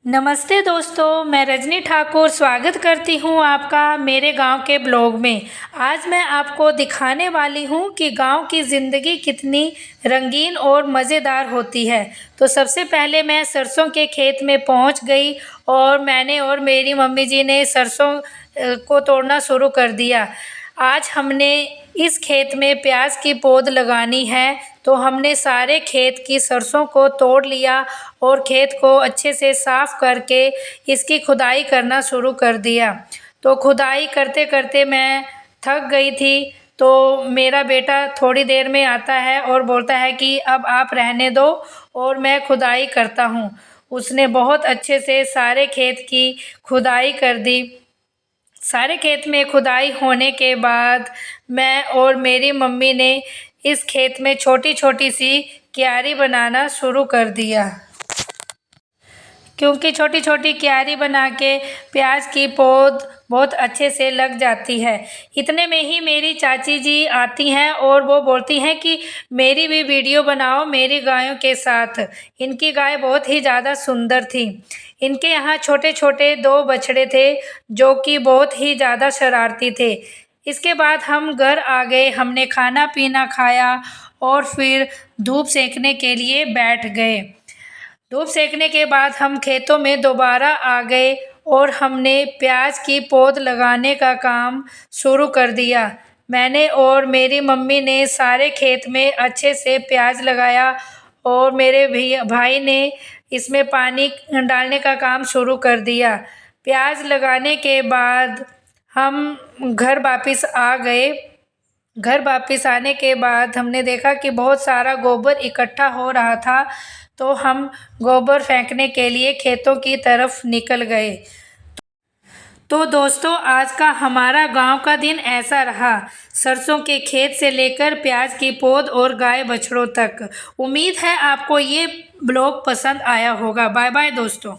नमस्ते दोस्तों, मैं रजनी ठाकुर स्वागत करती हूँ आपका मेरे गांव के ब्लॉग में। आज मैं आपको दिखाने वाली हूँ कि गांव की ज़िंदगी कितनी रंगीन और मज़ेदार होती है। तो सबसे पहले मैं सरसों के खेत में पहुँच गई और मैंने और मेरी मम्मी जी ने सरसों को तोड़ना शुरू कर दिया। आज हमने इस खेत में प्याज की पौध लगानी है, तो हमने सारे खेत की सरसों को तोड़ लिया और खेत को अच्छे से साफ करके इसकी खुदाई करना शुरू कर दिया। तो खुदाई करते करते मैं थक गई थी, तो मेरा बेटा थोड़ी देर में आता है और बोलता है कि अब आप रहने दो और मैं खुदाई करता हूँ। उसने बहुत अच्छे से सारे खेत की खुदाई कर दी। सारे खेत में खुदाई होने के बाद मैं और मेरी मम्मी ने इस खेत में छोटी छोटी सी क्यारी बनाना शुरू कर दिया, क्योंकि छोटी छोटी क्यारी बना के प्याज की पौध बहुत अच्छे से लग जाती है। इतने में ही मेरी चाची जी आती हैं और वो बोलती हैं कि मेरी भी वीडियो बनाओ मेरी गायों के साथ। इनकी गाय बहुत ही ज़्यादा सुंदर थी। इनके यहाँ छोटे छोटे 2 बछड़े थे जो कि बहुत ही ज़्यादा शरारती थे। इसके बाद हम घर आ गए, हमने खाना पीना खाया और फिर धूप सेकने के लिए बैठ गए। धूप सेकने के बाद हम खेतों में दोबारा आ गए और हमने प्याज की पौध लगाने का काम शुरू कर दिया। मैंने और मेरी मम्मी ने सारे खेत में अच्छे से प्याज लगाया और मेरे भाई ने इसमें पानी डालने का काम शुरू कर दिया। प्याज लगाने के बाद हम घर वापस आ गए। घर वापस आने के बाद हमने देखा कि बहुत सारा गोबर इकट्ठा हो रहा था, तो हम गोबर फेंकने के लिए खेतों की तरफ निकल गए। तो दोस्तों, आज का हमारा गांव का दिन ऐसा रहा, सरसों के खेत से लेकर प्याज की पौध और गाय बछड़ों तक। उम्मीद है आपको ये ब्लॉग पसंद आया होगा। बाय बाय दोस्तों।